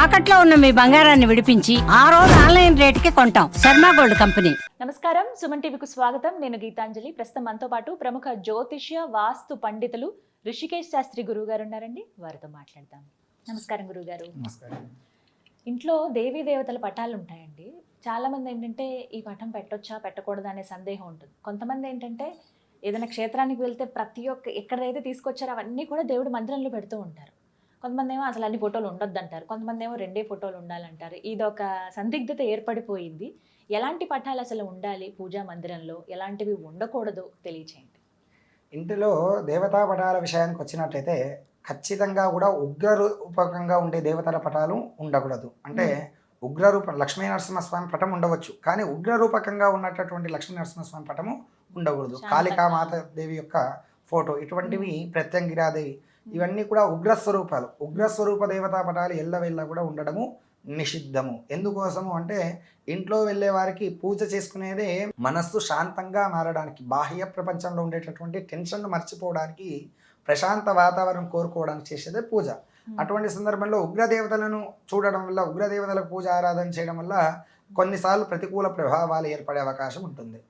తాకట్లో ఉన్న మీ బంగారాన్ని విడిపించి ఆ రోజు ఆన్లైన్ రేటుకి కొంటాం. Sharma gold company. నమస్కారం, సుమన్ టీవీకి స్వాగతం. నేను గీతాంజలి. ప్రస్తుతం మనతో పాటు ప్రముఖ జ్యోతిష్య వాస్తు పండితులు ఋషికేశ్ శాస్త్రి గురువు గారు ఉన్నారండి. వారితో మాట్లాడదాం. నమస్కారం గురువుగారు. నమస్కారం. ఇంట్లో దేవీ దేవతల పటాలు ఉంటాయండి. చాలా మంది ఏంటంటే ఈ పటం పెట్టొచ్చా పెట్టకూడదా అనే సందేహం ఉంటుంది. కొంతమంది ఏంటంటే ఏదైనా క్షేత్రానికి వెళ్తే ప్రతి ఒక్క ఎక్కడైతే తీసుకొచ్చారో అవన్నీ కూడా దేవుడి మందిరంలో పెడుతూ ఉంటారు. కొంతమంది ఏమో అసలు అన్ని ఫోటోలు ఉండొద్దు అంటారు, కొంతమంది ఏమో 2 ఫోటోలు ఉండాలంటారు. ఇదొక సందిగ్ధత ఏర్పడిపోయింది. ఎలాంటి పటాలు అసలు ఉండాలి పూజా మందిరంలో, ఎలాంటివి ఉండకూడదు తెలియచేయండి. ఇంటిలో దేవతా పటాల విషయానికి వచ్చినట్లయితే ఖచ్చితంగా కూడా ఉగ్రరూపకంగా ఉండే దేవతల పటాలు ఉండకూడదు. అంటే ఉగ్రరూపం లక్ష్మీ నరసింహస్వామి పటం ఉండవచ్చు, కానీ ఉగ్రరూపకంగా ఉన్నటువంటి లక్ష్మీ నరసింహస్వామి పటము ఉండకూడదు. కాళికామాత దేవి యొక్క ఫోటో, ఇటువంటివి ప్రత్యంగిరాదేవి, ఇవన్నీ కూడా ఉగ్రస్వరూపాలు. ఉగ్రస్వరూప దేవతా పటాలు ఎల్లవెల్ల కూడా ఉండడము నిషిద్ధము. ఎందుకోసము అంటే ఇంట్లో వెళ్ళే వారికి పూజ చేసుకునేదే మనస్సు శాంతంగా మారడానికి, బాహ్య ప్రపంచంలో ఉండేటటువంటి టెన్షన్ మర్చిపోవడానికి, ప్రశాంత వాతావరణం కోరుకోవడానికి చేసేదే పూజ. అటువంటి సందర్భంలో ఉగ్రదేవతలను చూడడం వల్ల, ఉగ్రదేవతలకు పూజ ఆరాధన చేయడం వల్ల కొన్నిసార్లు ప్రతికూల ప్రభావాలు ఏర్పడే అవకాశం ఉంటుంది.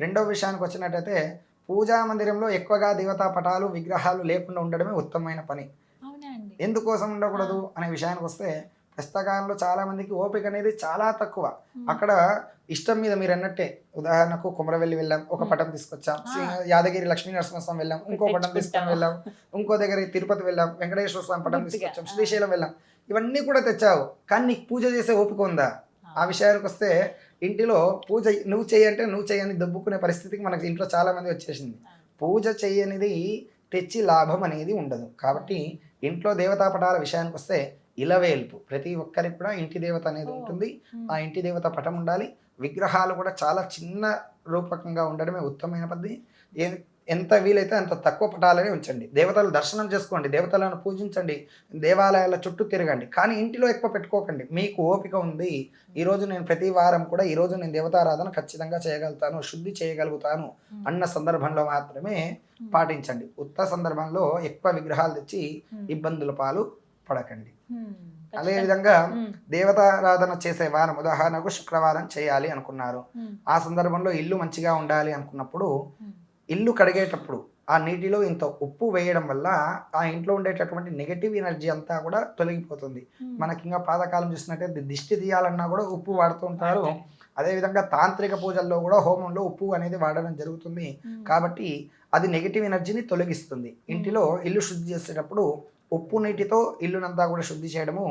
రెండో విషయానికి వచ్చినట్టయితే పూజా మందిరంలో ఎక్కువగా దేవతా పటాలు విగ్రహాలు లేకుండా ఉండడమే ఉత్తమమైన పని. ఎందుకోసం ఉండకూడదు అనే విషయానికి వస్తే పుస్తకాలలో చాలా మందికి ఓపిక అనేది చాలా తక్కువ. అక్కడ ఇష్టం మీద మీరు అన్నట్టే, ఉదాహరణకు కుమరవెల్లి వెళ్ళాం, ఒక పటం తీసుకొచ్చాం, యాదగిరి లక్ష్మీ నరసింహస్వామి వెళ్ళాం, ఇంకో పటం తీసుకొని వెళ్ళాం, ఇంకో దగ్గర తిరుపతి వెళ్ళాం, వెంకటేశ్వర స్వామి పటం తీసుకొచ్చాం, శ్రీశైలం వెళ్ళాం, ఇవన్నీ కూడా తెచ్చావు, కానీ నీకు పూజ చేసే ఓపిక ఉందా? ఆ విషయానికి వస్తే ఇంటిలో పూజ నువ్వు చేయంటే నువ్వు చేయని దొబ్బుకునే పరిస్థితికి మనకి ఇంట్లో చాలా మంది వచ్చేసింది. పూజ చేయనిది తెచ్చి లాభం అనేది ఉండదు. కాబట్టి ఇంట్లో దేవతా పటాల విషయానికి వస్తే ఇలవేల్పు, ప్రతి ఒక్కరికి కూడా ఇంటి దేవత అనేది ఉంటుంది. ఆ ఇంటి దేవత పటం ఉండాలి. విగ్రహాలు కూడా చాలా చిన్న రూపకంగా ఉండడమే ఉత్తమమైన పద్ధతి. ఎంత వీలైతే అంత తక్కువ పటాలనే ఉంచండి. దేవతలు దర్శనం చేసుకోండి, దేవతలను పూజించండి, దేవాలయాల చుట్టూ తిరగండి, కానీ ఇంటిలో ఎక్కువ పెట్టుకోకండి. మీకు ఓపిక ఉంది, ఈరోజు నేను ప్రతి వారం కూడా ఈరోజు నేను దేవతారాధన ఖచ్చితంగా చేయగలుగుతాను, శుద్ధి చేయగలుగుతాను అన్న సందర్భంలో మాత్రమే పాటించండి. ఉత్త సందర్భంలో ఎక్కువ విగ్రహాలు తెచ్చి ఇబ్బందుల పాలు పడకండి. అదేవిధంగా దేవతారాధన చేసే వారం, ఉదాహరణకు శుక్రవారం చేయాలి అనుకున్నారు, ఆ సందర్భంలో ఇల్లు మంచిగా ఉండాలి అనుకున్నప్పుడు ఇల్లు కడిగేటప్పుడు ఆ నీటిలో ఇంత ఉప్పు వేయడం వల్ల ఆ ఇంట్లో ఉండేటటువంటి నెగటివ్ ఎనర్జీ అంతా కూడా తొలగిపోతుంది. మనకి ఇంకా పాతకాలం చూసినట్టయితే దిష్టి తీయాలన్నా కూడా ఉప్పు వాడుతూ ఉంటారు. అదేవిధంగా తాంత్రిక పూజల్లో కూడా హోమంలో ఉప్పు అనేది వాడడం జరుగుతుంది. కాబట్టి అది నెగటివ్ ఎనర్జీని తొలగిస్తుంది. ఇంటిలో ఇల్లు శుద్ధి చేసేటప్పుడు ఉప్పు నీటితో ఇల్లునంతా కూడా శుద్ధి చేయడము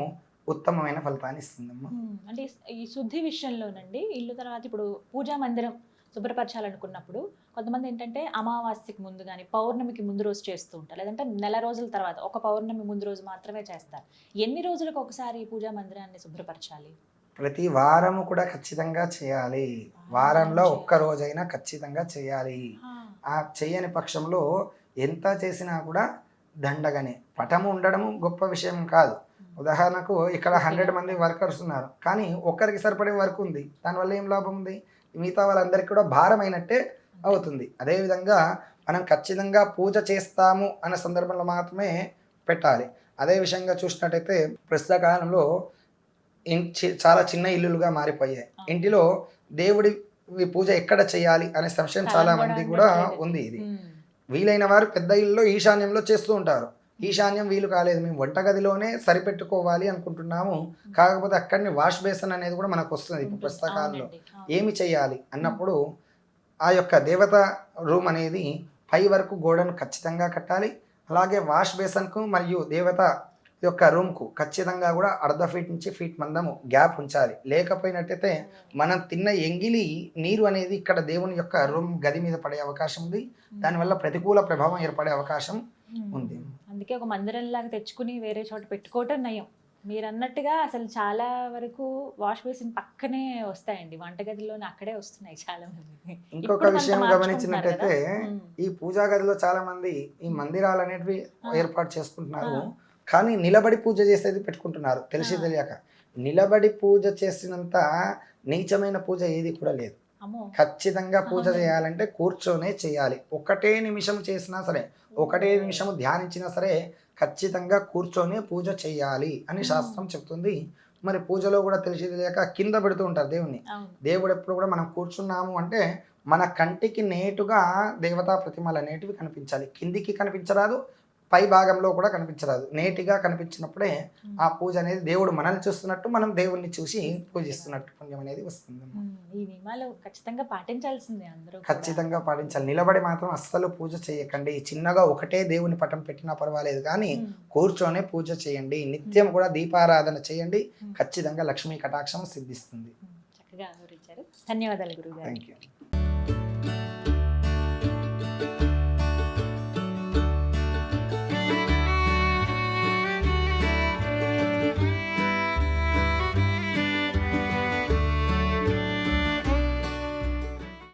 ఉత్తమమైన ఫలితాన్ని ఇస్తుందమ్మా. అంటే ఈ శుద్ధి విషయంలోనండి, ఇల్లు తర్వాత ఇప్పుడు పూజా మందిరం శుభ్రపరచాలనుకున్నప్పుడు కొంతమంది ఏంటంటే అమావాస్యకి ముందు కానీ పౌర్ణమికి ముందు రోజు చేస్తూ ఉంటారు, లేదంటే నెల రోజుల తర్వాత ఒక పౌర్ణమి ముందు రోజు మాత్రమే చేస్తారు. ఎన్ని రోజులకు ఒకసారి పూజా మందిరాన్ని శుభ్రపరచాలి? ప్రతి వారము కూడా ఖచ్చితంగా చేయాలి. వారంలో ఒక్క రోజైనా ఖచ్చితంగా చేయాలి. ఆ చేయని పక్షంలో ఎంత చేసినా కూడా దండగనే. పటము ఉండడము గొప్ప విషయం కాదు. ఉదాహరణకు ఇక్కడ 100 మంది వర్కర్స్ ఉన్నారు, కానీ ఒక్కరికి సరిపడే వర్క్ ఉంది, దానివల్ల ఏం లాభం ఉంది? మిగతా వాళ్ళందరికీ కూడా భారమైనట్టే అవుతుంది. అదేవిధంగా మనం ఖచ్చితంగా పూజ చేస్తాము అనే సందర్భంలో మాత్రమే పెట్టాలి. అదే విషయంగా చూసినట్టయితే ప్రస్తుత కాలంలో చాలా చిన్న ఇల్లులుగా మారిపోయాయి. ఇంటిలో దేవుడి పూజ ఎక్కడ చేయాలి అనే సంశయం చాలా మంది కూడా ఉంది. ఇది వీలైన వారు పెద్ద ఇల్లులో ఈశాన్యంలో చేస్తూ ఉంటారు. ఈశాన్యం వీలు కాలేదు, మేము వంటగదిలోనే సరిపెట్టుకోవాలి అనుకుంటున్నాము, కాకపోతే అక్కడిని వాష్ బేసిన్ అనేది కూడా మనకు వస్తుంది. ఇప్పుడు పుస్తకాల్లో ఏమి చేయాలి అన్నప్పుడు ఆ యొక్క దేవత రూమ్ అనేది పై వరకు గోడను ఖచ్చితంగా కట్టాలి. అలాగే వాష్ బేసిన్కు మరియు దేవత యొక్క రూమ్కు ఖచ్చితంగా కూడా 1/2 ఫీట్ నుంచి ఫీట్ మందము గ్యాప్ ఉంచాలి. లేకపోయినట్టయితే మనం తిన్న ఎంగిలి నీరు అనేది ఇక్కడ దేవుని యొక్క రూమ్ గది మీద పడే అవకాశం ఉంది. దానివల్ల ప్రతికూల ప్రభావం ఏర్పడే అవకాశం ఉంది. అందుకే ఒక మందిరం లాగా తెచ్చుకుని వేరే చోట పెట్టుకోవటం నయం. మీరు అన్నట్టుగా అసలు చాలా వరకు వాష్ బేసిన్ పక్కనే వస్తాయండి, వంటగదిలోనే అక్కడే వస్తున్నాయి చాలా మంది. ఇంకొక విషయం గమనించినట్టయితే ఈ పూజా గదిలో చాలా మంది ఈ మందిరాలు అనేటివి ఏర్పాటు చేసుకుంటున్నారు, కానీ నిలబడి పూజ చేసేది పెట్టుకుంటున్నారు తెలిసి తెలియక. నిలబడి పూజ చేసినంత నీచమైన పూజ ఏది కూడా లేదు. ఖచ్చితంగా పూజ చేయాలంటే కూర్చొనే చేయాలి. ఒకటే నిమిషం చేసినా సరే, ఒకటే నిమిషం ధ్యానించినా సరే ఖచ్చితంగా కూర్చొని పూజ చేయాలి అని శాస్త్రం చెప్తుంది. మరి పూజలో కూడా తెలిసేది లేక కింద పెడుతూ ఉంటారు దేవుణ్ణి. అవును. దేవుడు ఎప్పుడు కూడా మనం కూర్చున్నాము అంటే మన కంటికి నేటుగా దేవతా ప్రతిమలు అనేటివి కనిపించాలి. కిందికి కనిపించరాదు, పై భాగంలో కూడా కనిపించరాదు. నేటిగా కనిపించినప్పుడే ఆ పూజ అనేది దేవుడు మనల్ని చూస్తున్నట్టు, మనం దేవుణ్ణి చూసి పూజిస్తున్నట్టు పుణ్యం అనేది వస్తుంది. ఈ నియమాలు ఖచ్చితంగా పాటించాల్సిందే అందరూ కూడా. ఖచ్చితంగా పాటించాలి. నిలబడి మాత్రం అస్సలు పూజ చేయకండి. చిన్నగా ఒకటే దేవుని పటం పెట్టినా పర్వాలేదు, కానీ కూర్చొనే పూజ చేయండి. నిత్యం కూడా దీపారాధన చేయండి. ఖచ్చితంగా లక్ష్మీ కటాక్షం సిద్ధిస్తుంది. చక్కగా వివరించారు. ధన్యవాదాలు గురుగారు. Thank you.